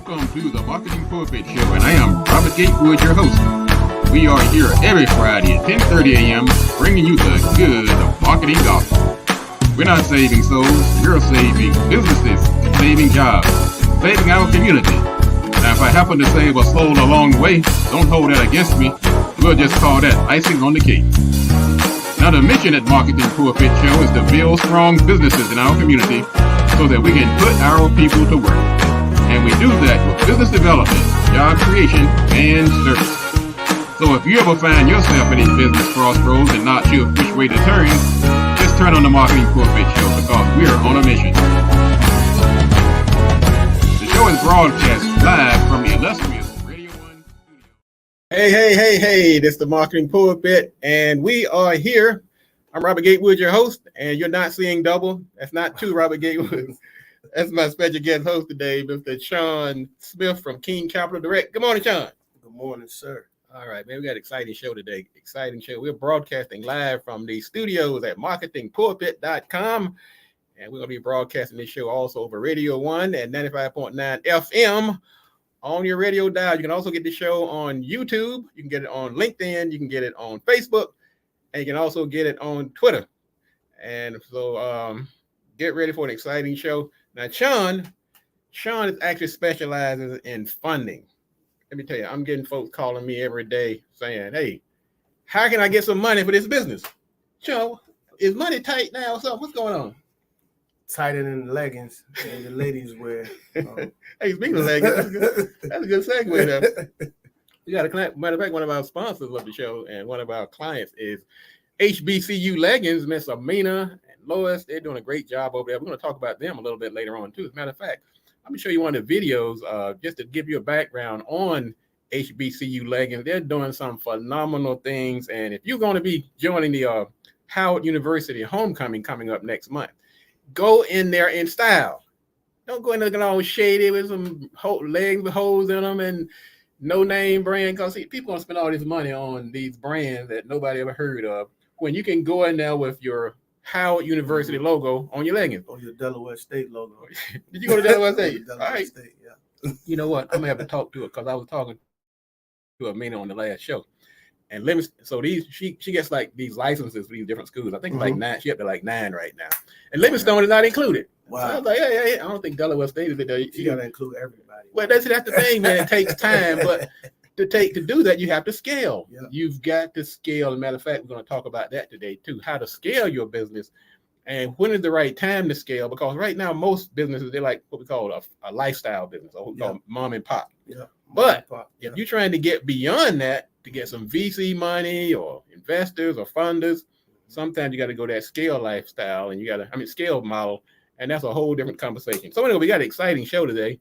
Welcome to the Marketing Pulpit Show, and I am Robert Gatewood, your host. We are here every Friday at 10:30 a.m. bringing you the good of marketing gospel. We're not saving souls, we're saving businesses, saving jobs, saving our community. Now, if I happen to save a soul along the way, don't hold that against me. We'll just call that icing on the cake. Now, the mission at Marketing Pulpit Show is to build strong businesses in our community so that we can put our people to work. And we do that with business development, job creation, and service. So if you ever find yourself in a business crossroads and not sure which way to turn, just turn on the Marketing Pulpit Show because we're on a mission. The show is broadcast live from the illustrious Radio 1 studio. Hey, this is the Marketing Pulpit, and we are here. I'm Robert Gatewood, your host, and you're not seeing double. That's not two Robert Gatewoods. That's my special guest host today, Mr. Sean Smith from King Capital Direct. Good morning, Sean. Good morning, sir. All right, man, we got an exciting show today. Exciting show. We're broadcasting live from the studios at marketingpulpit.com. And we're going to be broadcasting this show also over Radio 1 at 95.9 FM on your radio dial. You can also get the show on YouTube. You can get it on LinkedIn. You can get it on Facebook. And you can also get it on Twitter. And so get ready for an exciting show. Now, Sean is actually specializes in funding. Let me tell you, I'm getting folks calling me every day saying, hey, how can I get some money for this business? Sean, is money tight now or something? What's going on? Tighter than the leggings and the ladies wear. Hey, speaking of leggings, that's a good segue there. You got a client. Matter of fact, one of our sponsors of the show and one of our clients is HBCU Leggings, Miss Amina and Lois. They're doing a great job over there. We're going to talk about them a little bit later on, too. As a matter of fact, let me show you one of the videos just to give you a background on HBCU Leggings. They're doing some phenomenal things. And if you're going to be joining the Howard University homecoming coming up next month, go in there in style. Don't go in there looking all shady with some legs with holes in them and no name brand. Because people going to spend all this money on these brands that nobody ever heard of when you can go in there with your Howard University logo on your leggings. Or your Delaware State logo. Did you go to Delaware State? Delaware all right. State, yeah. You know what? I'm going to have to talk to her because I was talking to Amina on the last show. And she gets like these licenses for these different schools. I think like 9. She up to like 9 right now. And Livingstone is not included. Wow. So I was like, hey, I don't think Delaware State is there. You got to include everybody. Well, that's the thing, man. It takes time, but to do that, you have to scale. Yeah. You've got to scale. As a matter of fact, we're going to talk about that today too. How to scale your business, and when is the right time to scale? Because right now, most businesses they're like what we call a lifestyle business, or what we call mom and pop. Yeah. But if you're trying to get beyond that to get some VC money or investors or funders, sometimes you got to go that scale lifestyle, and scale model, and that's a whole different conversation. So anyway, we got an exciting show today.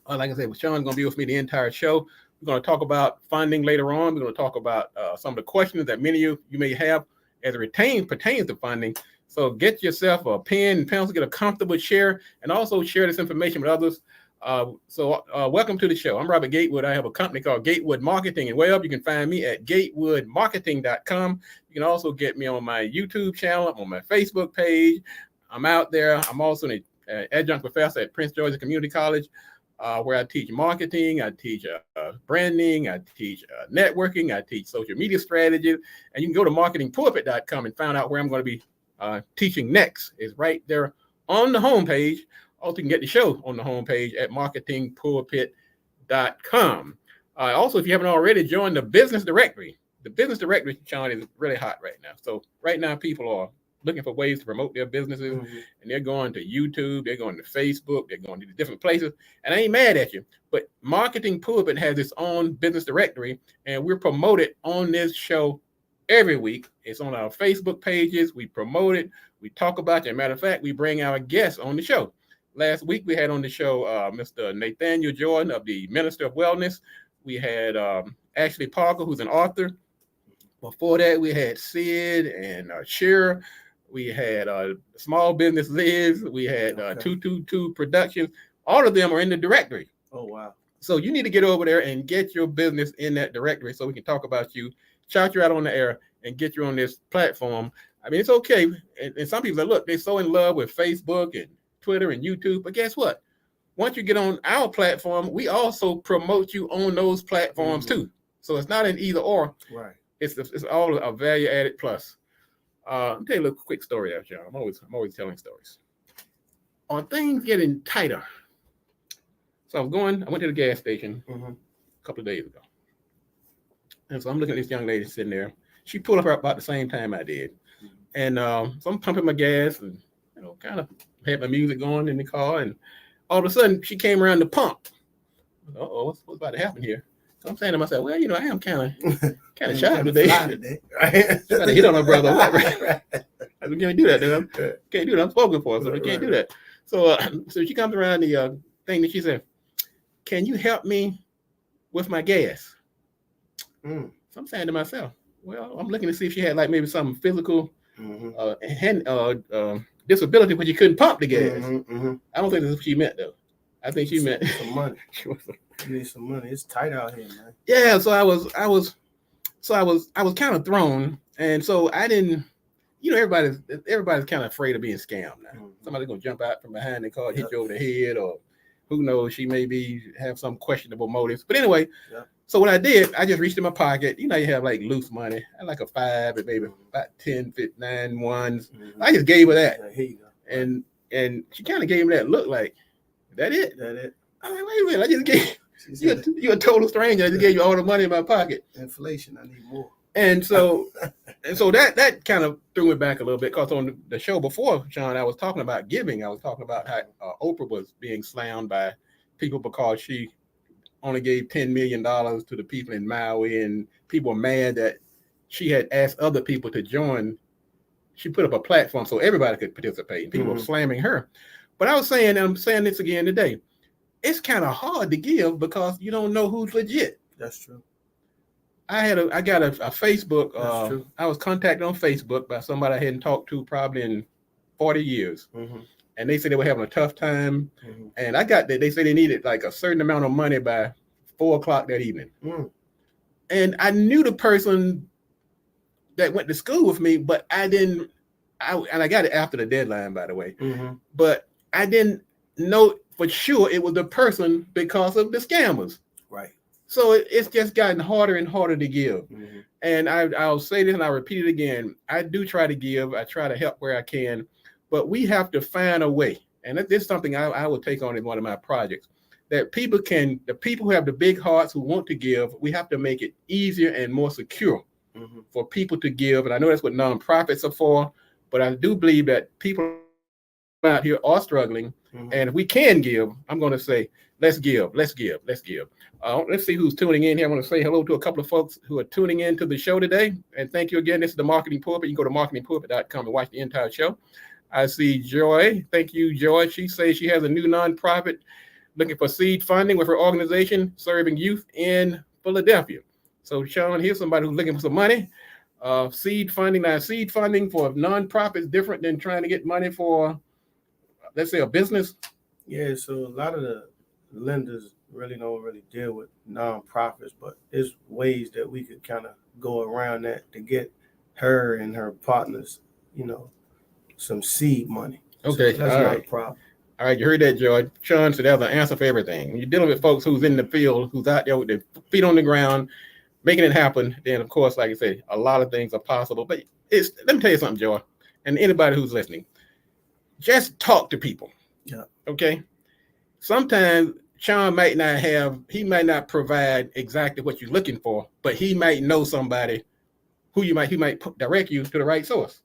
Like I said, Sean's going to be with me the entire show. We're going to talk about funding later on. We're going to talk about some of the questions that many of you may have as it pertains to funding. So get yourself a pen and pencil, get a comfortable chair, and also share this information with others. Welcome to the show. I'm Robert Gatewood. I have a company called Gatewood Marketing and Web. You can find me at gatewoodmarketing.com. You can also get me on my YouTube channel, on my Facebook page. I'm out there. I'm also an adjunct professor at Prince George's Community College, where I teach marketing, I teach branding, I teach networking, I teach social media strategies. And you can go to marketingpulpit.com and find out where I'm going to be teaching next. It's right there on the homepage. Also, you can get the show on the homepage at marketingpulpit.com. Also, if you haven't already joined the business directory, Sean, is really hot right now. So right now, people are looking for ways to promote their businesses, and they're going to YouTube, they're going to Facebook, they're going to different places. And I ain't mad at you, but Marketing Pulpit has its own business directory, and we're promoted on this show every week. It's on our Facebook pages. We promote it. We talk about it. As a matter of fact, we bring our guests on the show. Last week, we had on the show Mr. Nathaniel Jordan of the Minister of Wellness. We had Ashley Parker, who's an author. Before that, we had Sid and Cher. We had Small Business Liz. We had 222 Productions. All of them are in the directory. Oh, wow. So you need to get over there and get your business in that directory so we can talk about you, shout you out on the air, and get you on this platform. I mean, it's okay. And some people say, look, they're so in love with Facebook and Twitter and YouTube. But guess what? once you get on our platform, we also promote you on those platforms too. So it's not an either or. Right. It's all a value added plus. I'll tell you a little quick story there, John. I'm always telling stories. On things getting tighter. So I went to the gas station a couple of days ago. And so I'm looking at this young lady sitting there. She pulled up about the same time I did. And so I'm pumping my gas and, kind of had my music going in the car. And all of a sudden, she came around the pump. What's about to happen here? So I'm saying to myself, well, I am kind of shy today. Right? Trying to hit on her brother. Right? I can't do that, dude. Can't do that. I'm spoken for, so I can't do that. So so she comes around the thing and she said, can you help me with my gas? So I'm saying to myself, well, I'm looking to see if she had like maybe some physical disability when you couldn't pump the gas. I don't think that's what she meant though. I think she meant some money. You need some money. It's tight out here, man. Yeah, so I was kind of thrown, and so I didn't. Everybody's kind of afraid of being scammed now. Somebody's gonna jump out from behind the car, hit you over the head, or who knows? She maybe have some questionable motives. But anyway, so what I did, I just reached in my pocket. You have like loose money. I had like a 5 and maybe about 10, 9 ones. I just gave her that, Here you go. And she kind of gave me that look like, that it? That it? I'm like, wait a minute, I just gave you a total stranger. I just gave you all the money in my pocket. Inflation, I need more. And so that kind of threw me back a little bit, because on the show before, Sean, I was talking about giving. I was talking about how Oprah was being slammed by people because she only gave $10 million to the people in Maui, and people were mad that she had asked other people to join. She put up a platform so everybody could participate. People were slamming her. But I was saying, and I'm saying this again today, it's kind of hard to give because you don't know who's legit. That's true. I got a Facebook. I was contacted on Facebook by somebody I hadn't talked to probably in 40 years. And they said they were having a tough time. And I got that. They said they needed like a certain amount of money by 4:00 that evening. And I knew the person that went to school with me, but I didn't. And I got it after the deadline, by the way. But I didn't know for sure it was the person because of the scammers. Right. So it's just gotten harder and harder to give. And I'll say this and I'll repeat it again. I do try to give. I try to help where I can. But we have to find a way. And this is something I will take on in one of my projects. That the people who have the big hearts who want to give, we have to make it easier and more secure for people to give. And I know that's what nonprofits are for. But I do believe that people out here are struggling. And if we can give, I'm going to say, let's give. Let's see who's tuning in here. I want to say hello to a couple of folks who are tuning in to the show today. And thank you again. This is the Marketing Pulpit. You can go to marketingpulpit.com and watch the entire show. I see Joy. Thank you, Joy. She says she has a new nonprofit looking for seed funding with her organization serving youth in Philadelphia. So, Sean, here's somebody who's looking for some money. Seed funding. Now, seed funding for nonprofits different than trying to get money for, let's say, a business. Yeah, so a lot of the lenders don't deal with nonprofits, but there's ways that we could kind of go around that to get her and her partners, some seed money. Okay, so that's not a problem. All right, you heard that, George. Sean said there's an answer for everything. When you're dealing with folks who's in the field, who's out there with their feet on the ground, making it happen, then of course, like I say, a lot of things are possible. But let me tell you something, Joy, and anybody who's listening, just talk to people. Yeah. Okay. Sometimes Sean might not provide exactly what you're looking for, but he might know somebody who he might direct you to the right source.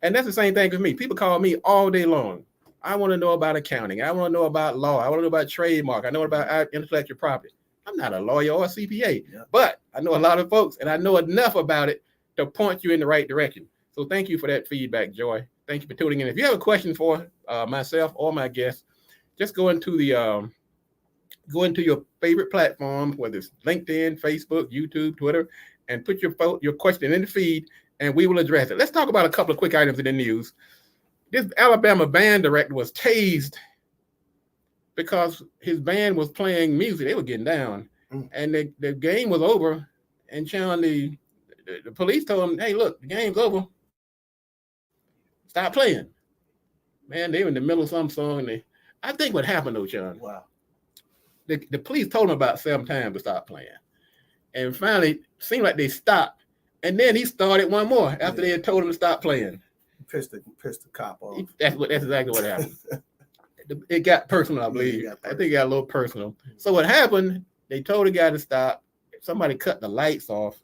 And that's the same thing with me. People call me all day long. I want to know about accounting. I want to know about law. I want to know about trademark. I know about intellectual property. I'm not a lawyer or a CPA, but I know a lot of folks, and I know enough about it to point you in the right direction. So thank you for that feedback, Joy. Thank you for tuning in. If you have a question for myself or my guests, just go into your favorite platform, whether it's LinkedIn, Facebook, YouTube, Twitter, and put your question in the feed, and we will address it. Let's talk about a couple of quick items in the news. This Alabama band director was tased because his band was playing music. They were getting down, and the game was over. And Sean, the police told him, "Hey, look, the game's over. Stop playing." Man, they were in the middle of some song. And I think what happened though, Sean. Wow. the police told him about 7 times to stop playing. And finally, seemed like they stopped. And then he started one more after they had told him to stop playing. Pissed the cop off. That's exactly what happened. It got personal, I believe. I think it got a little personal. So what happened, they told the guy to stop. Somebody cut the lights off.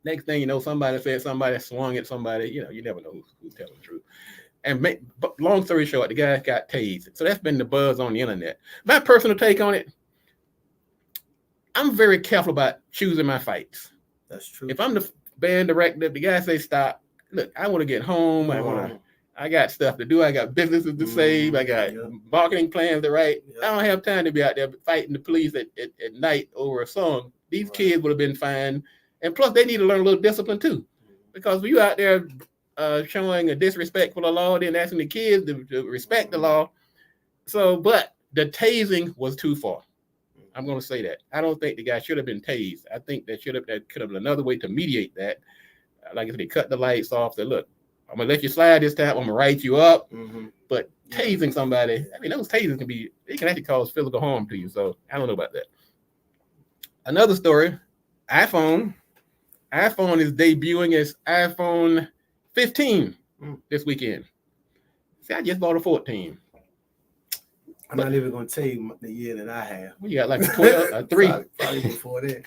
Next thing you know, somebody said somebody swung at somebody. You never know who's telling the truth. And long story short, the guy got tased. So that's been the buzz on the internet. My personal take on it, I'm very careful about choosing my fights. That's true. If I'm the band director, the guy say stop. Look, I want to get home. I got stuff to do. I got businesses to save. I got marketing plans to write. I don't have time to be out there fighting the police at night over a song. These kids would have been fine. And plus, they need to learn a little discipline too. Because when you out there showing a disrespect for the law, then asking the kids to respect the law. So, but the tasing was too far. I'm going to say that. I don't think the guy should have been tased. I think that could have been another way to mediate that. Like I said, they cut the lights off. They look, I'm going to let you slide this time. I'm going to write you up. But tasing somebody, I mean, those tasers they can actually cause physical harm to you. So I don't know about that. Another story, iPhone is debuting as iPhone 15 this weekend. See, I just bought a 14. I'm not even going to tell you the year that I have. You got like a 12, a 3. Probably before that.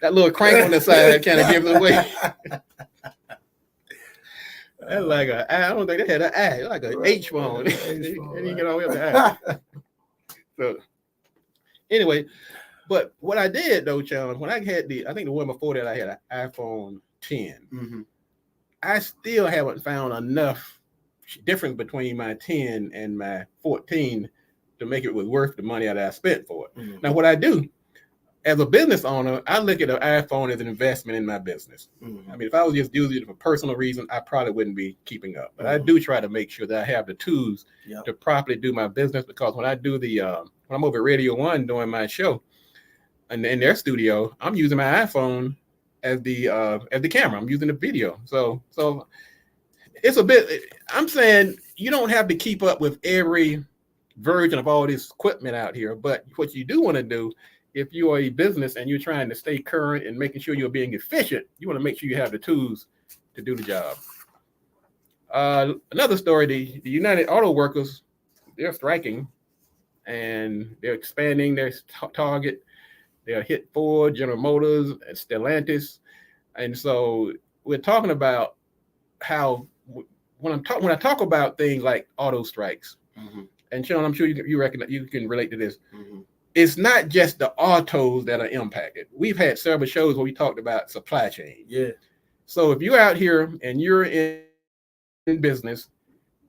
That little crank on the side kind of gives it away. That's like I don't think they had an I. It's like an H phone. And you get all the way up the I. So anyway, but what I did though, Sean, when I had I think the one before that I had an iPhone 10. I still haven't found enough difference between my 10 and my 14 to make it was worth the money that I spent for it. Now, what I do as a business owner, I look at an iPhone as an investment in my business. I mean, if I was just using it for personal reasons, I probably wouldn't be keeping up. But I do try to make sure that I have the tools to properly do my business, because when I do when I'm over at Radio One doing my show and in their studio, I'm using my iPhone as the camera. I'm using the video. So it's a bit, I'm saying you don't have to keep up with every version of all this equipment out here, but what you do want to do, if you are a business and you're trying to stay current and making sure you're being efficient, you want to make sure you have the tools to do the job. Another story, the United Auto Workers, they're striking and they're expanding their target. They'll hit Ford, General Motors, and Stellantis. And so we're talking about how when I talk about things like auto strikes, and Sean, I'm sure you reckon you can relate to this. It's not just the autos that are impacted. We've had several shows where we talked about supply chain. Yeah. So if you're out here and you're in business,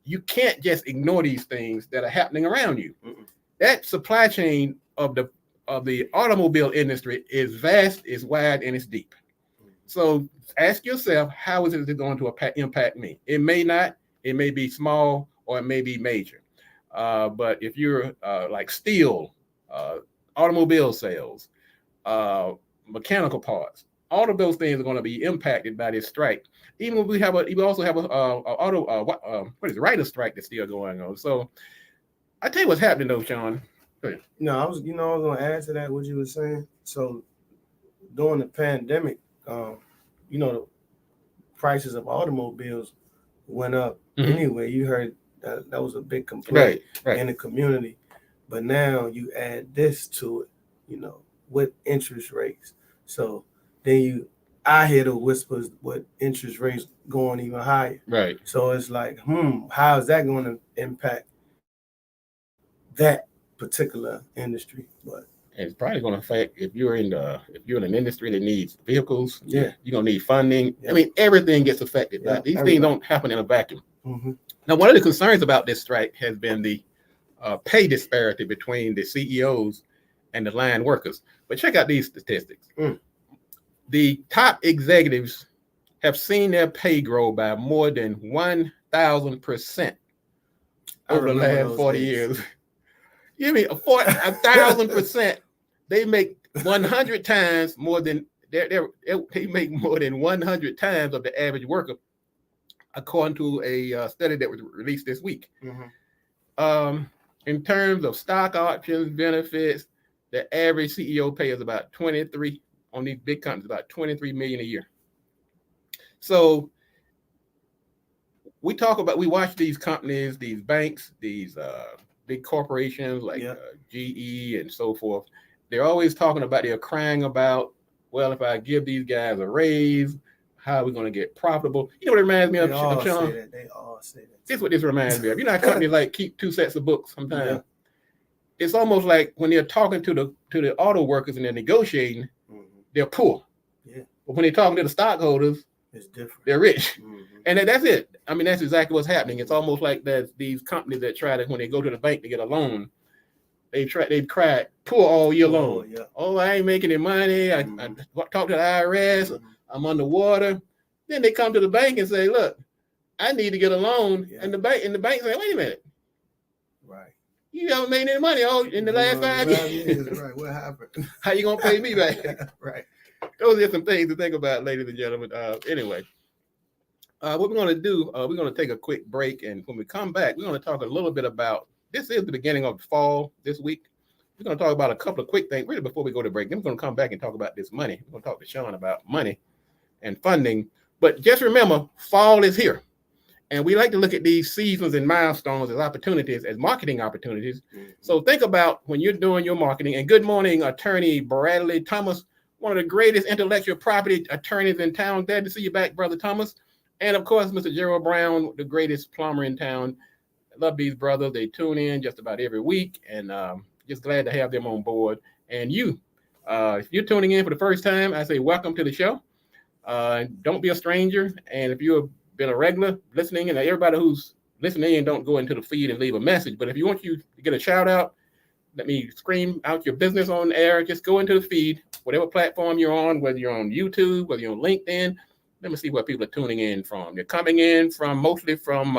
you can't just ignore these things that are happening around you. That supply chain of the automobile industry is vast, is wide, and it's deep. So ask yourself, how is it going to impact me? It may not. It may be small or it may be major. But if you're like steel, automobile sales, mechanical parts, all of those things are going to be impacted by this strike. Even when we also have a writer strike that's still going on. So I tell you what's happening though, Sean. No, I was going to add to that what you were saying. So during the pandemic, the prices of automobiles went up anyway. You heard that was a big complaint in the community. But now you add this to it, with interest rates. So then I hear the whispers with interest rates going even higher. Right. So it's like, how is that going to impact that particular industry? But it's probably going to affect if you're in an industry that needs vehicles. You're going to need funding. I mean, everything gets affected. These things don't happen in a vacuum. Now, one of the concerns about this strike has been the pay disparity between the CEOs and the line workers. But check out these statistics. The top executives have seen their pay grow by more than 1,000% over the last 40 years. You mean 1,000%? They make 100 times more than they make more than 100 times of the average worker, according to a study that was released this week. In terms of stock options, benefits, the average CEO pays about 23 on these big companies, about 23 million a year. So we watch these companies, these banks, these big corporations like GE and so forth. They're always they're crying about, well, if I give these guys a raise, how are we going to get profitable? You know what it reminds me of, Sean? They all say that. This is what this reminds me of. You know how companies like keep 2 sets of books sometimes? Yeah. It's almost like when they're talking to the auto workers and they're negotiating, they're poor. Yeah. But when they're talking to the stockholders, it's different. They're rich. And that's it. I mean, that's exactly what's happening. It's almost like that these companies that try to, when they go to the bank to get a loan, they've cried poor all year long. Yeah. Oh, I ain't making any money. I talk to the IRS. I'm underwater. Then they come to the bank and say, look, I need to get a loan. Yeah. And the bank say, wait a minute. Right. You haven't made any money in the last 5 years. Right. What happened? How you going to pay me back? Right. Those are some things to think about, ladies and gentlemen. Anyway, what we're going to do, we're going to take a quick break. And when we come back, we're going to talk a little bit about, this is the beginning of fall this week. We're going to talk about a couple of quick things, really, before we go to break. Then we're going to come back and talk about this money. We're going to talk to Sean about money and funding. But just remember, fall is here. And we like to look at these seasons and milestones as opportunities, as marketing opportunities. So think about when you're doing your marketing. And good morning, Attorney Bradley Thomas, one of the greatest intellectual property attorneys in town. Glad to see you back, Brother Thomas. And of course, Mr. Gerald Brown, the greatest plumber in town. I love these brothers. They tune in just about every week, and just glad to have them on board. And you, if you're tuning in for the first time, I say welcome to the show. Don't be a stranger. And if you've been a regular listening, and everybody who's listening in, don't go into the feed and leave a message. But if you want to get a shout out, let me scream out your business on air. Just go into the feed, whatever platform you're on, whether you're on YouTube, whether you're on LinkedIn. Let me see where people are tuning in from. They're coming in from mostly from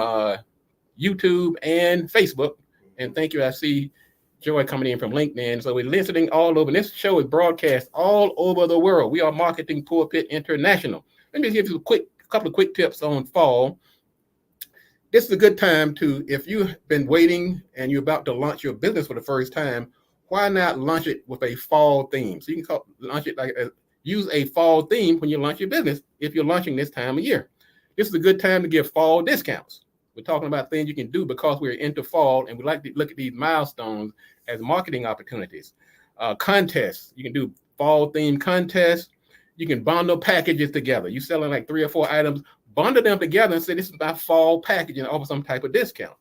YouTube and Facebook. And thank you. I see Joy coming in from LinkedIn. So we're listening all over. And this show is broadcast all over the world. We are Marketing Pulpit International. Let me give you a couple of quick tips on fall. This is a good time to, if you've been waiting and you're about to launch your business for the first time, why not launch it with a fall theme? So you can launch it use a fall theme when you launch your business if you're launching this time of year. This is a good time to give fall discounts. We're talking about things you can do because we're into fall, and we like to look at these milestones as marketing opportunities. Contests. You can do fall theme contests. You can bundle packages together. You're selling like 3 or 4 items, bundle them together and say this is my fall package and offer some type of discount.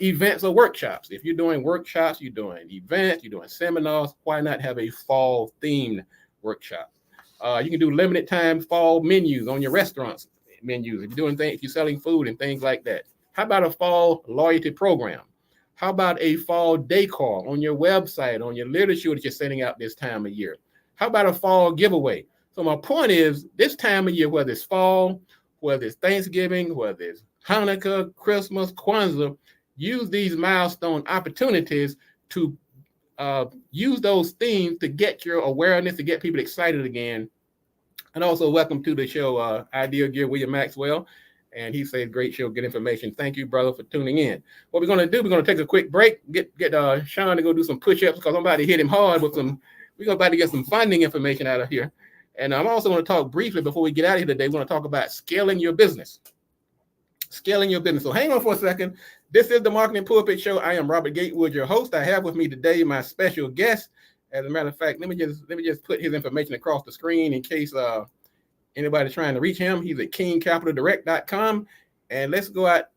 Events or workshops. If you're doing workshops, you're doing events, you're doing seminars, why not have a fall themed workshop? You can do limited time fall menus on your restaurants menus. If you're doing things, if you're selling food and things like that. How about a fall loyalty program? How about a fall decor on your website, on your literature that you're sending out this time of year? How about a fall giveaway? So my point is, this time of year, whether it's fall, whether it's Thanksgiving, whether it's Hanukkah, Christmas, Kwanzaa, use these milestone opportunities to use those themes to get your awareness, to get people excited again. And also welcome to the show, Ideal Gear, William Maxwell. And he says, great show, good information. Thank you, brother, for tuning in. What we're going to do, we're going to take a quick break, get Sean to go do some push-ups because I'm about to hit him hard with some, we're about to get some funding information out of here. And I'm also going to talk briefly before we get out of here today. We're going to talk about scaling your business. Scaling your business. So hang on for a second. This is the Marketing Pulpit Show. I am Robert Gatewood, your host. I have with me today my special guest. As a matter of fact, let me just put his information across the screen in case anybody's trying to reach him. He's at kingcapitaldirect.com. And let's go out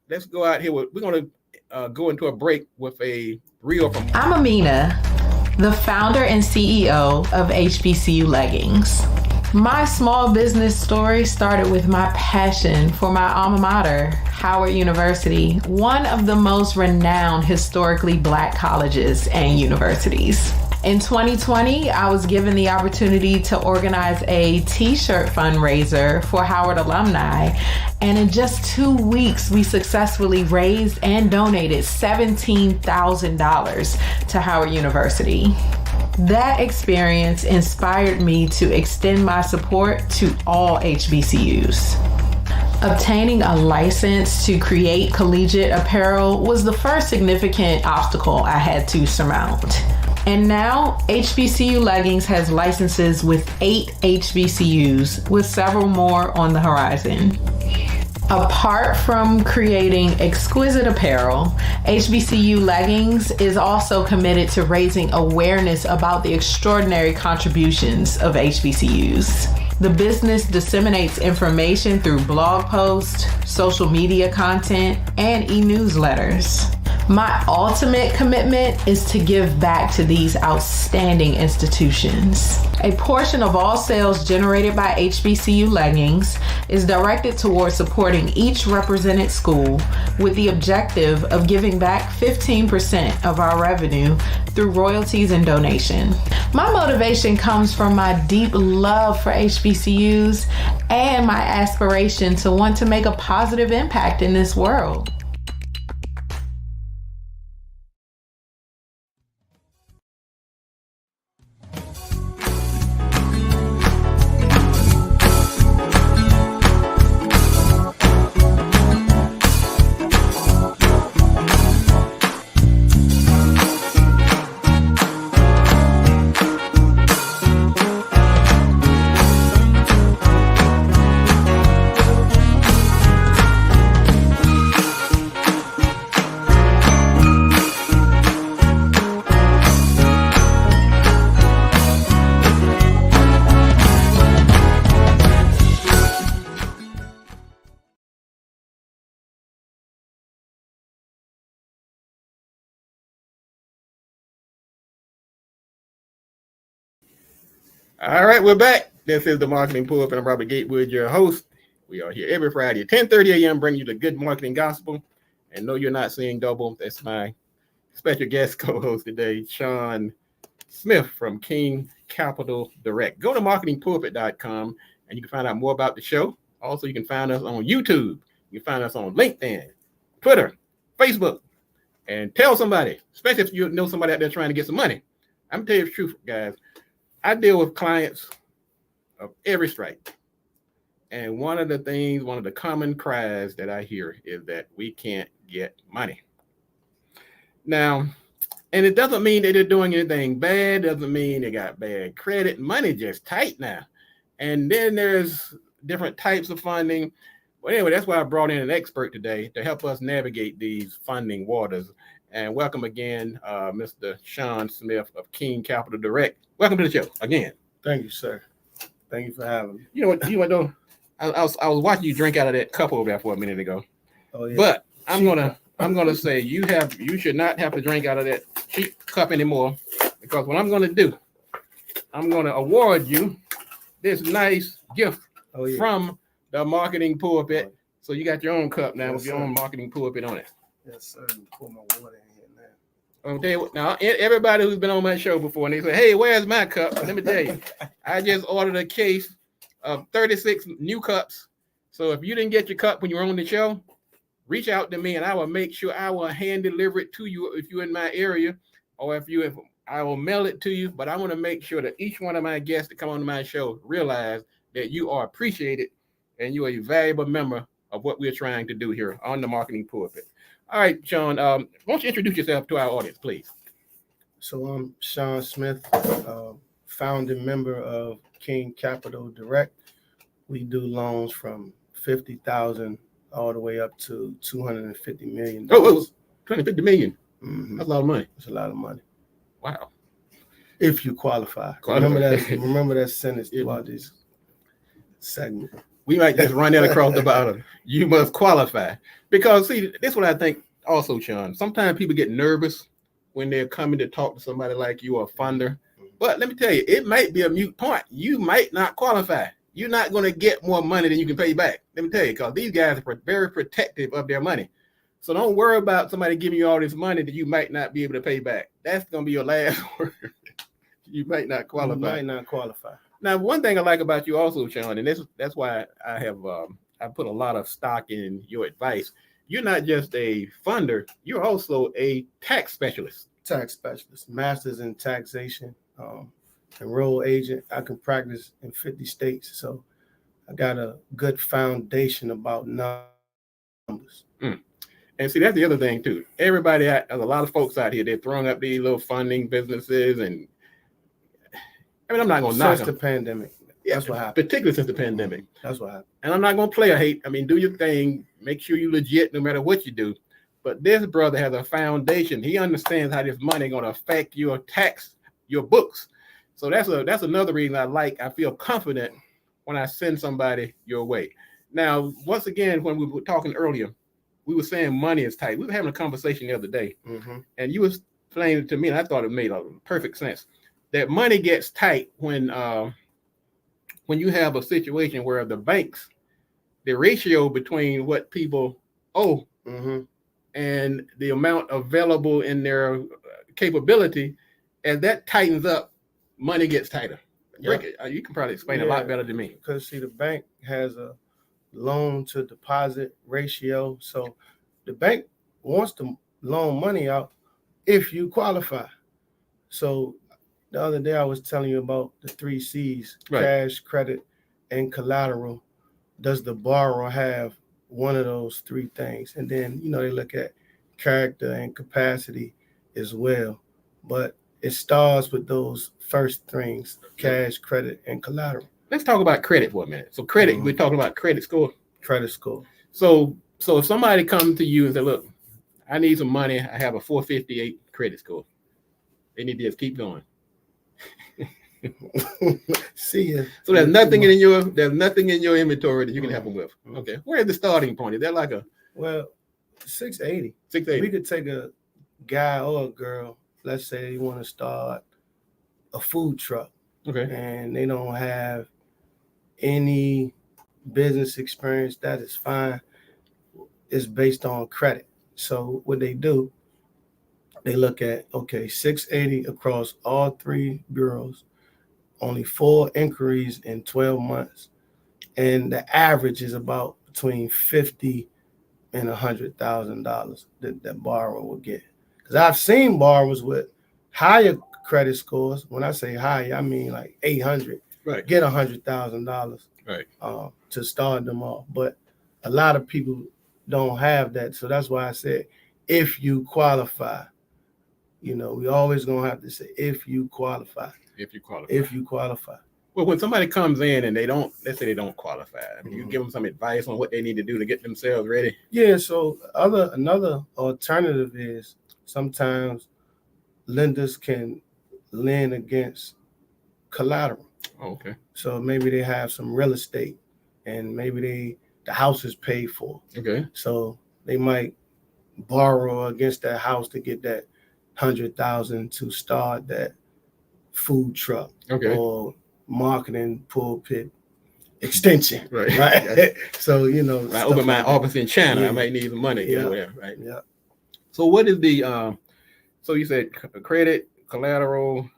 here. We're going to go into a break with a reel from. I'm Amina, the founder and CEO of HBCU Leggings. My small business story started with my passion for my alma mater, Howard University, one of the most renowned historically Black colleges and universities. In 2020, I was given the opportunity to organize a t-shirt fundraiser for Howard alumni. And in just 2 weeks, we successfully raised and donated $17,000 to Howard University. That experience inspired me to extend my support to all HBCUs. Obtaining a license to create collegiate apparel was the first significant obstacle I had to surmount. And now, HBCU Leggings has licenses with 8 HBCUs, with several more on the horizon. Apart from creating exquisite apparel, HBCU Leggings is also committed to raising awareness about the extraordinary contributions of HBCUs. The business disseminates information through blog posts, social media content, and e-newsletters. My ultimate commitment is to give back to these outstanding institutions. A portion of all sales generated by HBCU Leggings is directed towards supporting each represented school with the objective of giving back 15% of our revenue through royalties and donation. My motivation comes from my deep love for HBCUs and my aspiration to want to make a positive impact in this world. All right, we're back. This is the Marketing Pulpit, and I'm Robert Gatewood, your host. We are here every Friday at 10:30 a.m. bringing you the good marketing gospel. And no, you're not seeing double. That's my special guest co-host today, Sean Smith from King Capital Direct. Go to marketingpulpit.com and you can find out more about the show. Also, you can find us on YouTube. You can find us on LinkedIn, Twitter, Facebook, and tell somebody, especially if you know somebody out there trying to get some money. I'm telling you the truth, guys. I deal with clients of every stripe. And one of the common cries that I hear is that we can't get money. Now, and it doesn't mean that they're doing anything bad, doesn't mean they got bad credit. Money just tight now. And then there's different types of funding. But anyway, that's why I brought in an expert today to help us navigate these funding waters. And welcome again, Mr. Sean Smith of King Capital Direct. Welcome to the show again. Thank you, sir. Thank you for having me. You know what? You want to know? I was watching you drink out of that cup over there for a minute ago. Oh yeah. But I'm gonna say you should not have to drink out of that cheap cup anymore, because what I'm gonna do, I'm gonna award you this nice gift from the Marketing Pulpit. So you got your own cup now with your own Marketing Pulpit on it. Yes, sir. Pour my water in here now. I'll tell you what, now, everybody who's been on my show before, and they say, hey, where's my cup? Let me tell you, I just ordered a case of 36 new cups. So if you didn't get your cup when you were on the show, reach out to me and I will make sure I will hand deliver it to you if you're in my area, or if I will mail it to you. But I want to make sure that each one of my guests that come on my show realize that you are appreciated and you are a valuable member of what we're trying to do here on the Marketing Pulpit. All right, Sean, why don't you introduce yourself to our audience, please? So I'm Sean Smith, founding member of King Capital Direct. We do loans from $50,000 all the way up to $250 million. Oh, $250 million. Mm-hmm. That's a lot of money. It's a lot of money. Wow. If you qualify. Remember that sentence throughout this segment. We might just run that across the bottom. You must qualify. Because, see, this is what I think also, Sean. Sometimes people get nervous when they're coming to talk to somebody like you or a funder. But let me tell you, it might be a moot point. You might not qualify. You're not going to get more money than you can pay back. Let me tell you, because these guys are very protective of their money. So don't worry about somebody giving you all this money that you might not be able to pay back. That's going to be your last word. You might not qualify. You might not qualify. Now, one thing I like about you also, Sean, and that's why I have I put a lot of stock in your advice. You're not just a funder; you're also a tax specialist. Tax specialist, master's in taxation, enrolled agent. I can practice in 50 states, so I got a good foundation about numbers. And see, that's the other thing too. There's a lot of folks out here, they're throwing up these little funding businesses, and I mean, I'm not going to knock Since the them. pandemic, Yeah, that's what happened. particularly since the pandemic. That's what happened. And I'm not going to play or hate. I mean, do your thing. Make sure you legit no matter what you do. But this brother has a foundation. He understands how this money going to affect your tax, your books. So that's another reason I feel confident when I send somebody your way. Now, once again, when we were talking earlier, we were saying money is tight. We were having a conversation the other day, and you was explaining to me, and I thought it made a perfect sense, that money gets tight when you have a situation where the banks, the ratio between what people owe and the amount available in their capability, as that tightens up, money gets tighter. Yeah. You can probably explain a lot better than me. Because see, the bank has a loan to deposit ratio, so the bank wants to loan money out if you qualify. So the other day I was telling you about the 3 C's: Right. cash, credit, and collateral. Does the borrower have one of those 3 things? And then, they look at character and capacity as well. But it starts with those first things: cash, credit, and collateral. Let's talk about credit for a minute. So credit, we're talking about credit score. Credit score. So if somebody comes to you and say, look, I need some money. I have a 458 credit score. They need to just keep going. See ya. So there's nothing in your inventory that you can help them with. Okay. Where's the starting point? Is that like a 680? 680? We could take a guy or a girl, let's say they want to start a food truck. Okay. And they don't have any business experience. That is fine. It's based on credit. So what they do, they look at, 680 across all 3 bureaus, only 4 inquiries in 12 months. And the average is about between $50,000 and $100,000 that borrower will get. Because I've seen borrowers with higher credit scores. When I say higher, I mean like 800. Right. Get $100,000. Right. To start them off. But a lot of people don't have that. So that's why I said, if you qualify, we always gonna have to say if you qualify. If you qualify. If you qualify. Well, when somebody comes in and let's say they don't qualify, I mean, you give them some advice on what they need to do to get themselves ready. Yeah. So another alternative is sometimes lenders can lend against collateral. Okay. So maybe they have some real estate, and maybe the house is paid for. Okay. So they might borrow against that house to get that $100,000 to start that food truck. Okay. Or marketing pulpit extension. Right. So I open my office in China. Yeah. I might need some money. Yeah. Whatever, right. Yeah. So what is the so you said credit, collateral,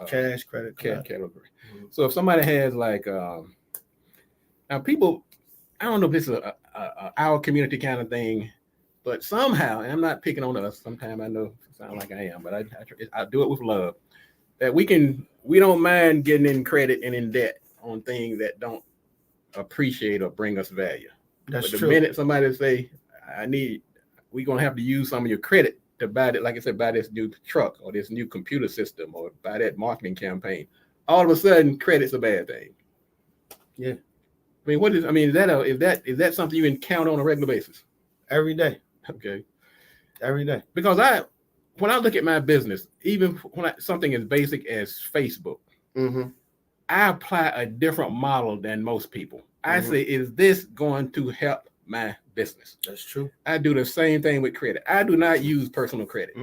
cash, credit, category. So if somebody has like now people, I don't know if this is a our community kind of thing, but somehow, and I'm not picking on us. Sometimes I know it sounds like I am, but I do it with love. That we don't mind getting in credit and in debt on things that don't appreciate or bring us value. That's but true. The minute somebody say, we're gonna have to use some of your credit to buy that, like I said, buy this new truck or this new computer system or buy that marketing campaign, all of a sudden credit's a bad thing. Yeah. I mean, is that something you can count on a regular basis? Every day. Okay. Every day. Because when I look at my business, even when something as basic as Facebook, I apply a different model than most people. I say, is this going to help my business? That's true. I do the same thing with credit. I do not use personal credit.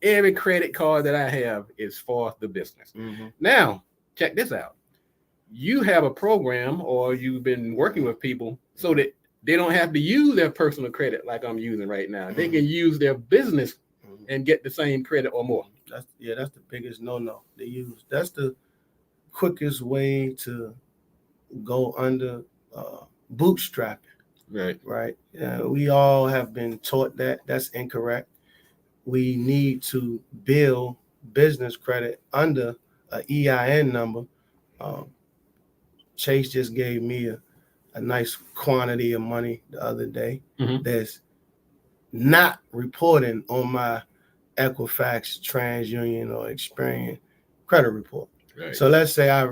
Every credit card that I have is for the business. Now, check this out. You have a program, or you've been working with people so that they don't have to use their personal credit like I'm using right now. They can use their business and get the same credit or more. That's the biggest no they use. That's the quickest way to go under bootstrapping. Right. We all have been taught that. That's incorrect. We need to build business credit under an EIN number. Chase just gave me a nice quantity of money the other day Mhm. that's not reporting on my Equifax, TransUnion, or Experian credit report. Right. So let's say I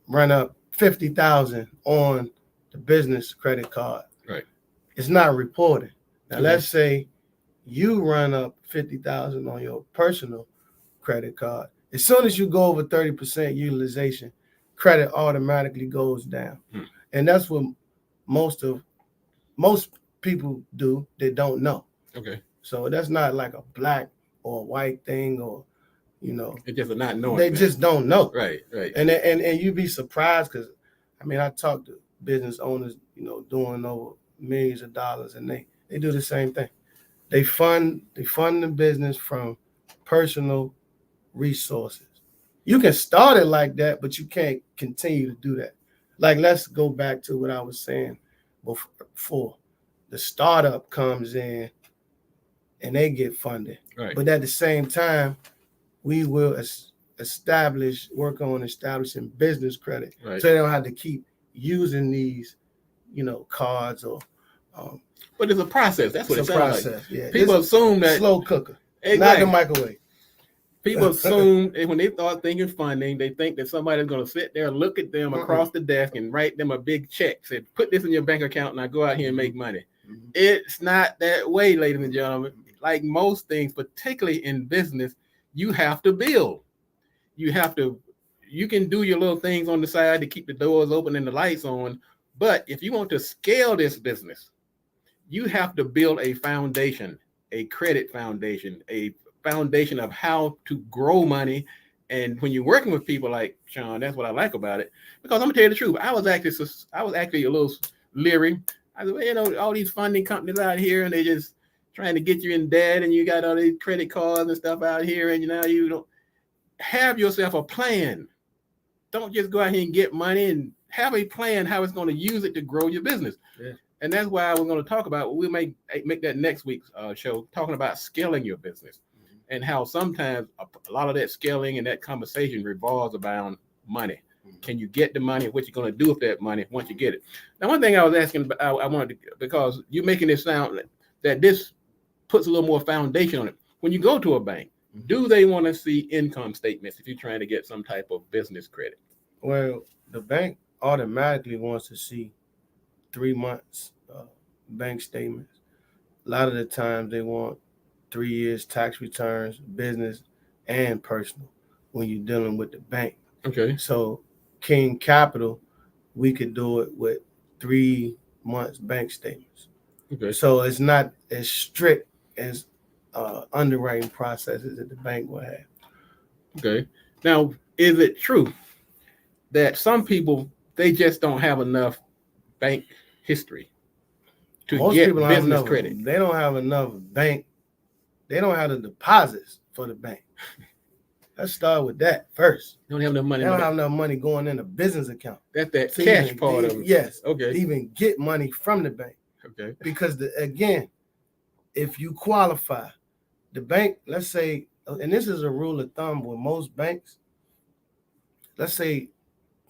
run up 50,000 on the business credit card. Right. It's not reported. Now Okay. let's say you run up 50,000 on your personal credit card. As soon as you go over 30% utilization, credit automatically goes down. And that's what most people do that don't know. Okay. So that's not like a black or white thing, or It's just a not knowing. they thing. just don't know. Right. Right. And you'd be surprised, because I mean, I talk to business owners, doing over millions of dollars, and they do the same thing. They fund the business from personal resources. You can start it like that, but you can't continue to do that. Like, let's go back to what I was saying before. The startup comes in and they get funded. Right. But at the same time, we will work on establishing business credit, Right. so they don't have to keep using these, cards or. But it's a process. That's what It's it a sounds process. like. Yeah. People assume that Slow cooker, exactly. not the microwave. People assume that when they start thinking funding, they think that somebody's going to sit there, look at them across the desk, and write them a big check. Say, put this in your bank account, and I go out here and make money. Mhm. It's not that way, ladies and gentlemen. Like most things, particularly in business, you have to build. You can do your little things on the side to keep the doors open and the lights on. But if you want to scale this business, you have to build a foundation, a credit foundation, a foundation of how to grow money. And when you're working with people like Sean, that's what I like about it. Because I'm gonna tell you the truth, I was actually a little leery. I said, well, all these funding companies out here, and they just trying to get you in debt, and you got all these credit cards and stuff out here, and now you don't have yourself a plan. Don't just go out here and get money, and have a plan how it's going to use it to grow your business. Yeah. And that's why we're going to talk about, we'll make that next week's show, talking about scaling your business, and how sometimes a lot of that scaling and that conversation revolves around money. Can you get the money? What you're going to do with that money once you get it? Now, one thing I was asking, I wanted to, because you're making it sound that this puts a little more foundation on it. When you go to a bank, do they want to see income statements if you're trying to get some type of business credit? Well, the bank automatically wants to see 3 months bank statements. A lot of the times they want 3 years tax returns, business and personal, when you're dealing with the bank. Okay. So King Capital, we could do it with 3 months bank statements. Okay. So it's not as strict as underwriting processes that the bank will have. Okay. Now, is it true that some people, they just don't have enough bank history to Most get people don't have business enough credit? They don't have enough bank. They don't have the deposits for the bank. Let's start with that first. Don't have enough money. They don't have enough money going in a business account. That's that to cash even- part of it. Yes. Okay. To even get money from the bank. Okay. Because again, if you qualify, the bank, let's say, and this is a rule of thumb with most banks, let's say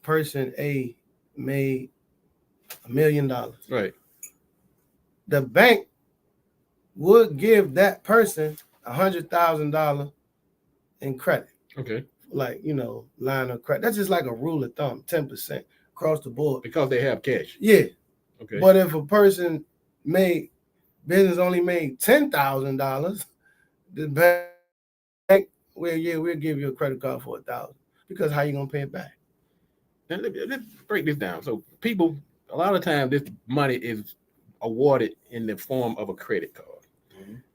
person A made $1 million. Right. The bank would give that person $100,000 in credit. Okay. Like, line of credit. That's just like a rule of thumb, 10% across the board. Because they have cash. Yeah. Okay. But if a person business only made $10,000, the bank, we'll give you a credit card for $1,000, because how you gonna pay it back? Now, let's break this down. So people, a lot of times, this money is awarded in the form of a credit card.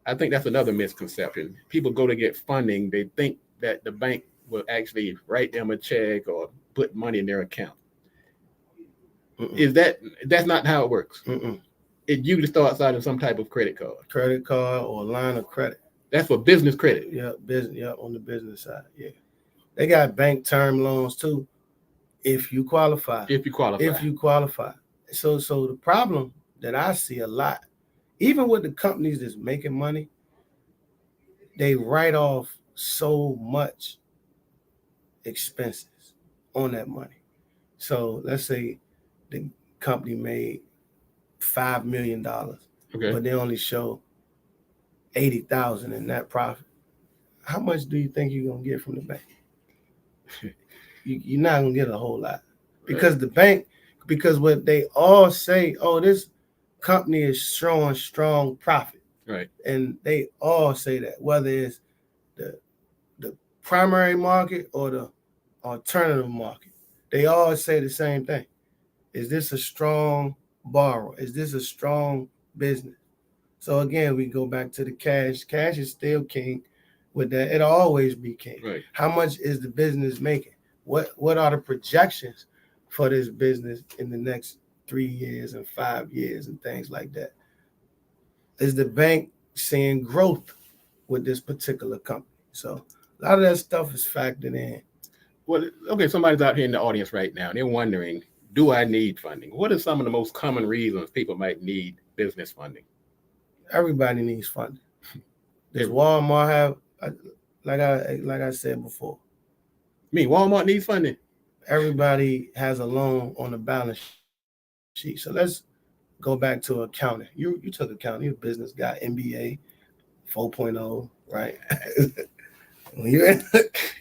I think that's another misconception. People go to get funding, they think that the bank will actually write them a check or put money in their account. That's not how it works. It usually starts out in some type of credit card. Credit card or line of credit. That's for business credit. Yeah, business. Yeah, on the business side. Yeah, they got bank term loans too, if you qualify. If you qualify. So the problem that I see a lot, even with the companies that's making money, they write off so much expenses on that money. So let's say the company made $5 million, Okay. but they only show 80,000 in net profit. How much do you think you're gonna get from the bank? You're not gonna get a whole lot, because the bank, because what they all say, oh, this company is showing strong profit, Right. and they all say that, whether it's the primary market or the alternative market, they all say the same thing. Is this a strong borrower? Is this a strong business? So again, we go back to the cash. Cash is still king with that. It'll always be king. Right. How much is the business making? What are the projections for this business in the next 3 years and 5 years and things like that? Is the bank seeing growth with this particular company? So a lot of that stuff is factored in. Well, okay, somebody's out here in the audience right now, and they're wondering, do I need funding? What are some of the most common reasons people might need business funding? Everybody needs funding. Does Walmart have, like I said before, Walmart needs funding? everybody has a loan on the balance sheet. So let's go back to accounting. You took accounting, you're a business guy, MBA 4.0, right? When you're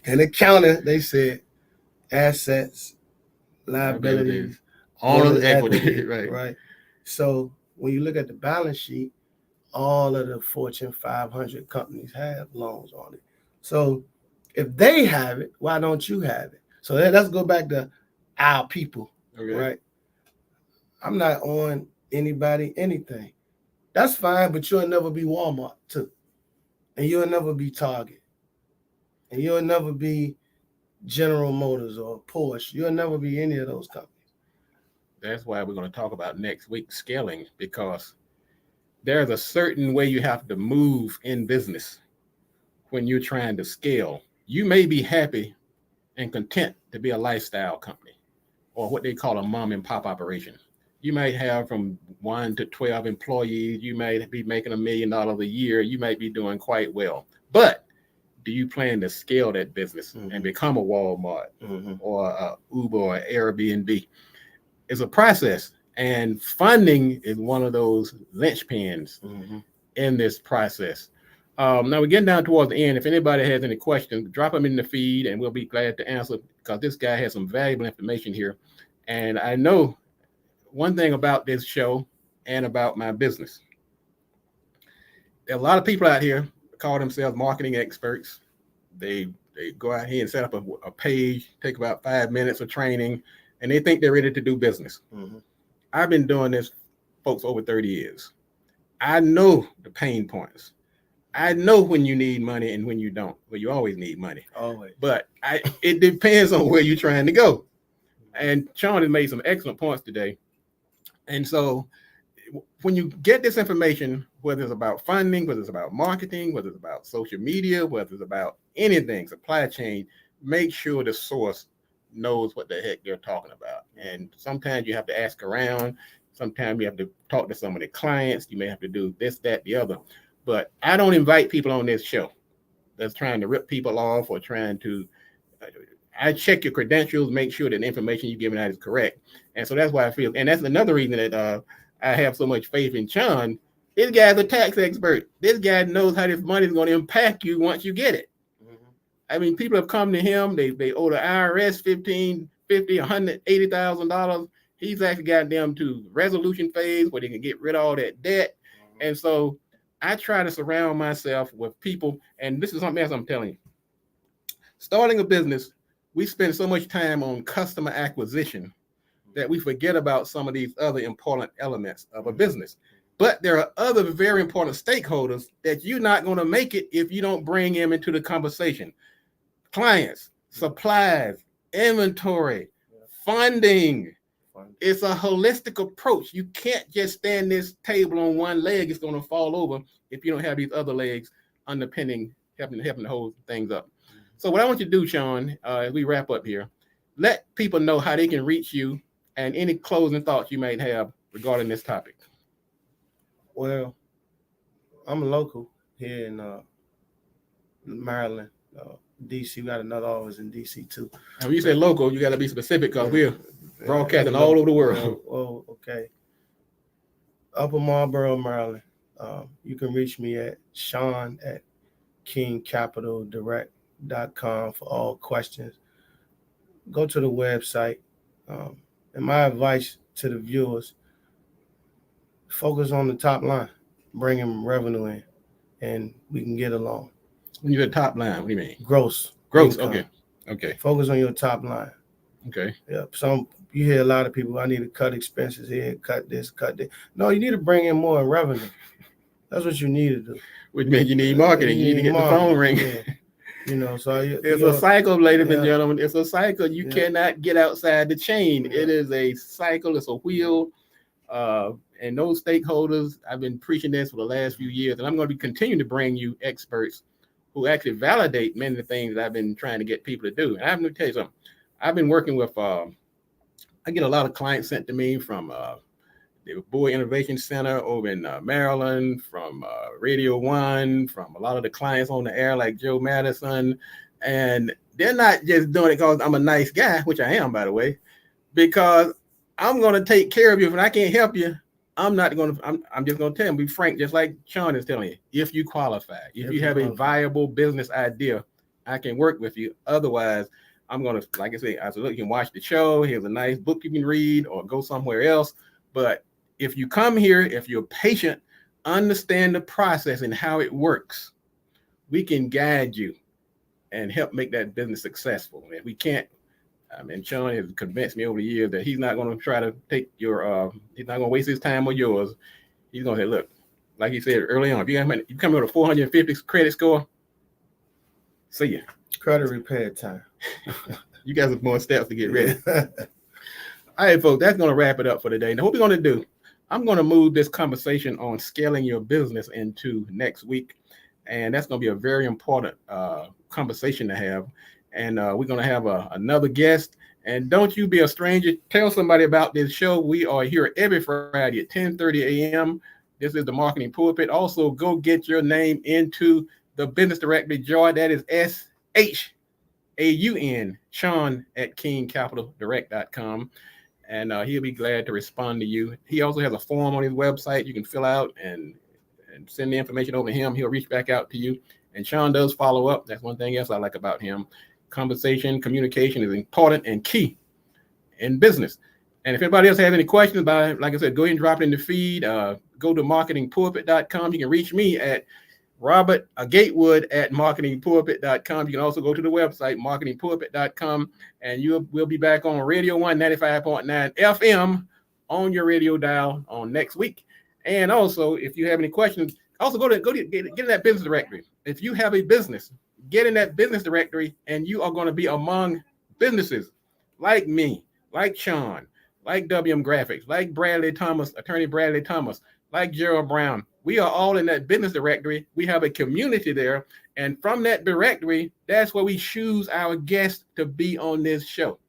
in accounting, they said assets, liabilities, owner's equity, right. Right. So when you look at the balance sheet, all of the Fortune 500 companies have loans on it. So if they have it, why don't you have it? So let's go back to our people, Okay. right? I'm not on anybody, anything. That's fine, but you'll never be Walmart too. And you'll never be Target. And you'll never be General Motors or Porsche. You'll never be any of those companies. That's why we're going to talk about next week scaling, because there's a certain way you have to move in business when you're trying to scale. You may be happy and content to be a lifestyle company, or what they call a mom and pop operation. You might have from 1 to 12 employees. You might be making $1 million a year. You might be doing quite well. But do you plan to scale that business and become a Walmart or a Uber or Airbnb? It's a process, and funding is one of those linchpins in this process. Now we're getting down towards the end. If anybody has any questions, drop them in the feed and we'll be glad to answer, because this guy has some valuable information here. And I know one thing about this show and about my business. There are a lot of people out here call themselves marketing experts. They go out here and set up a page, take about 5 minutes of training, and they think they're ready to do business. I've been doing this, folks, over 30 years. I know the pain points. I know when you need money and when you don't. Well, you always need money. Always. But it depends on where you're trying to go. And Sean has made some excellent points today. And so when you get this information, whether it's about funding, whether it's about marketing, whether it's about social media, whether it's about anything, supply chain, make sure the source knows what the heck they're talking about. And sometimes you have to ask around. Sometimes you have to talk to some of the clients. You may have to do this, that, the other. But I don't invite people on this show that's trying to rip people off or trying to, I check your credentials, make sure that the information you're giving out is correct. And so that's why I feel, and that's another reason that I have so much faith in Sean. This guy's a tax expert. This guy knows how this money is going to impact you once you get it. I mean, people have come to him. They owe the IRS $15, $50, $180,000. He's actually got them to resolution phase where they can get rid of all that debt. And so I try to surround myself with people. And this is something else I'm telling you. Starting a business, we spend so much time on customer acquisition that we forget about some of these other important elements of a business. But there are other very important stakeholders that you're not going to make it if you don't bring them into the conversation. Clients, supplies, inventory, funding. It's a holistic approach. You can't just stand this table on one leg. It's going to fall over if you don't have these other legs underpinning, helping to hold things up. So what I want you to do, Sean, as we wrap up here, let people know how they can reach you and any closing thoughts you might have regarding this topic. Well, I'm a local here in Maryland, DC. We got another office in DC too. And when you say local, you got to be specific because we're broadcasting all over the world. Well, Okay. Upper Marlboro, Maryland. You can reach me at Sean@KingCapitalDirect.com for all questions. Go to the website. And my advice to the viewers, focus on the top line, bringing revenue in, and we can get along. When you're the top line, what do you mean? Gross. Okay. Focus on your top line. Okay. Yeah. You hear a lot of people, I need to cut expenses here, cut this, cut that. No, you need to bring in more revenue. That's what you need to do. Which means you need marketing. You need to get the phone ringing. Yeah. So it's a cycle, ladies and gentlemen. It's a cycle. You cannot get outside the chain. It is a cycle. It's a wheel. And those stakeholders, I've been preaching this for the last few years, and I'm going to be continuing to bring you experts who actually validate many of the things that I've been trying to get people to do. And I'm going to tell you something. I've been working with, I get a lot of clients sent to me from the Bowie Innovation Center over in Maryland, from Radio One, from a lot of the clients on the air like Joe Madison. And they're not just doing it because I'm a nice guy, which I am, by the way, because I'm going to take care of you. If I can't help you, I'm just going to tell them, be frank, just like Sean is telling you, if you qualify, if you have a viable business idea, I can work with you. Otherwise, I'm going to, like I said, look, you can watch the show. Here's a nice book you can read or go somewhere else. But if you come here, if you're patient, understand the process and how it works, we can guide you and help make that business successful. If we can't, Sean has convinced me over the years that he's not going to try to take your, he's not going to waste his time or yours. He's going to say, look, like he said early on, if you come with a 450 credit score, see ya. Credit repair time. You guys have more steps to get ready. All right, folks, that's going to wrap it up for today. Now, what we're going to do, I'm going to move this conversation on scaling your business into next week. And that's going to be a very important conversation to have. And we're going to have another guest. And don't you be a stranger. Tell somebody about this show. We are here every Friday at 10:30 a.m. This is the Marketing Pulpit. Also, go get your name into the business directory. Joy, that is SHAUN, Sean at KingCapitalDirect.com. And he'll be glad to respond to you. He also has a form on his website you can fill out and send the information over to him. He'll reach back out to you. And Sean does follow up. That's one thing else I like about him. Conversation, communication is important and key in business. And if anybody else has any questions about it, like I said, go ahead and drop it in the feed. Go to marketingpulpit.com. You can reach me at Robert Gatewood at marketingpulpit.com. You can also go to the website, marketingpulpit.com, and we'll be back on Radio 1 95.9 FM on your radio dial on next week. And also, if you have any questions, also get in that business directory. If you have a business, get in that business directory, and you are going to be among businesses like me, like Sean, like WM Graphics, like Bradley Thomas, attorney Bradley Thomas, like Gerald Brown. We are all in that business directory. We have a community there. And from that directory, that's where we choose our guests to be on this show.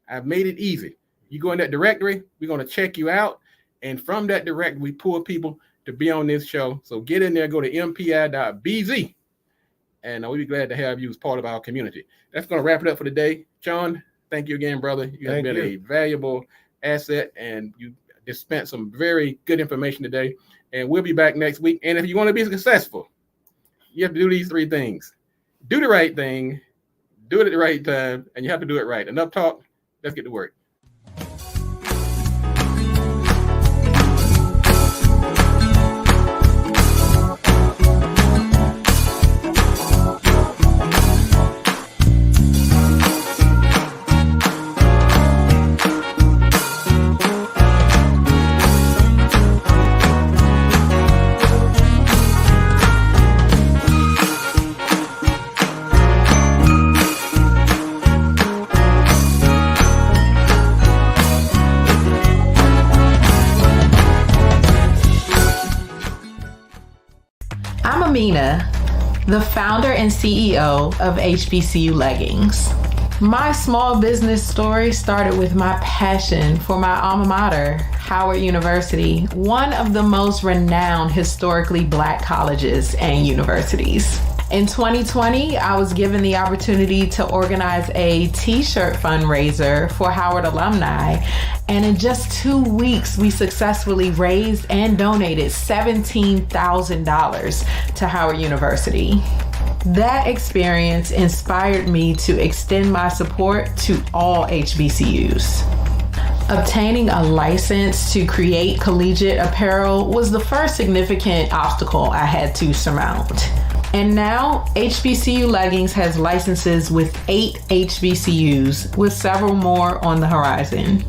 I've made it easy. You go in that directory, we're going to check you out. And from that directory, we pull people to be on this show. So get in there, go to mpi.bz. And we'll be glad to have you as part of our community. That's going to wrap it up for today. Sean, thank you again, brother. You have been a valuable asset, and you dispensed some very good information today. And we'll be back next week. And if you want to be successful, you have to do these three things. Do the right thing, do it at the right time, and you have to do it right. Enough talk. Let's get to work. Amina, the founder and CEO of HBCU Leggings. My small business story started with my passion for my alma mater, Howard University, one of the most renowned historically Black colleges and universities. In 2020, I was given the opportunity to organize a t-shirt fundraiser for Howard alumni. And in just 2 weeks, we successfully raised and donated $17,000 to Howard University. That experience inspired me to extend my support to all HBCUs. Obtaining a license to create collegiate apparel was the first significant obstacle I had to surmount. And now, HBCU Leggings has licenses with 8 HBCUs, with several more on the horizon.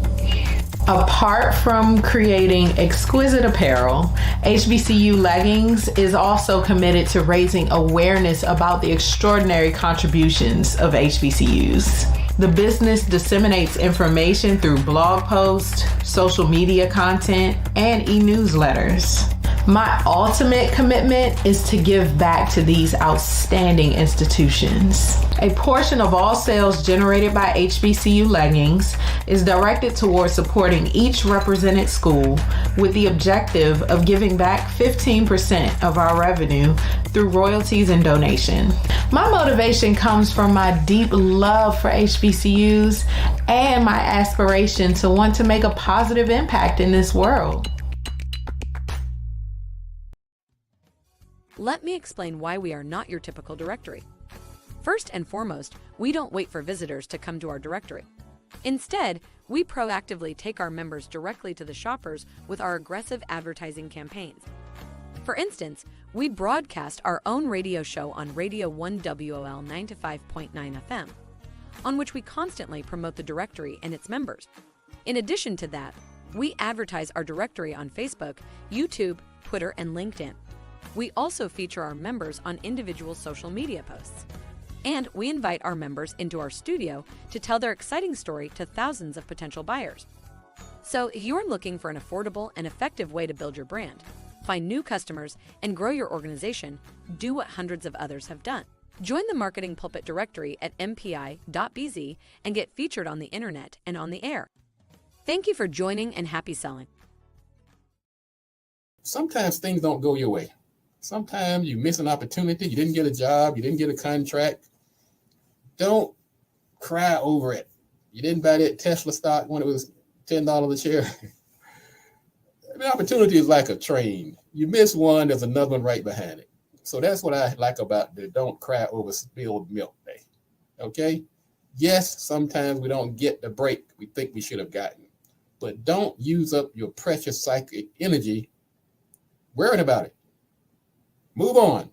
Apart from creating exquisite apparel, HBCU Leggings is also committed to raising awareness about the extraordinary contributions of HBCUs. The business disseminates information through blog posts, social media content, and e-newsletters. My ultimate commitment is to give back to these outstanding institutions. A portion of all sales generated by HBCU Leggings is directed towards supporting each represented school with the objective of giving back 15% of our revenue through royalties and donation. My motivation comes from my deep love for HBCUs and my aspiration to want to make a positive impact in this world. Let me explain why we are not your typical directory. First and foremost, we don't wait for visitors to come to our directory. Instead, we proactively take our members directly to the shoppers with our aggressive advertising campaigns. For instance, we broadcast our own radio show on Radio 1 WOL 95.9 FM, on which we constantly promote the directory and its members. In addition to that, we advertise our directory on Facebook, YouTube, Twitter, and LinkedIn. We also feature our members on individual social media posts. And we invite our members into our studio to tell their exciting story to thousands of potential buyers. So if you're looking for an affordable and effective way to build your brand, find new customers, and grow your organization, do what hundreds of others have done. Join the Marketing Pulpit directory at mpi.bz and get featured on the internet and on the air. Thank you for joining, and happy selling. Sometimes things don't go your way. Sometimes you miss an opportunity. You didn't get a job. You didn't get a contract. Don't cry over it. You didn't buy that Tesla stock when it was $10 a share. The opportunity is like a train. You miss one, there's another one right behind it. So that's what I like about the don't cry over spilled milk day. Okay? Yes, sometimes we don't get the break we think we should have gotten. But don't use up your precious psychic energy worrying about it. Move on.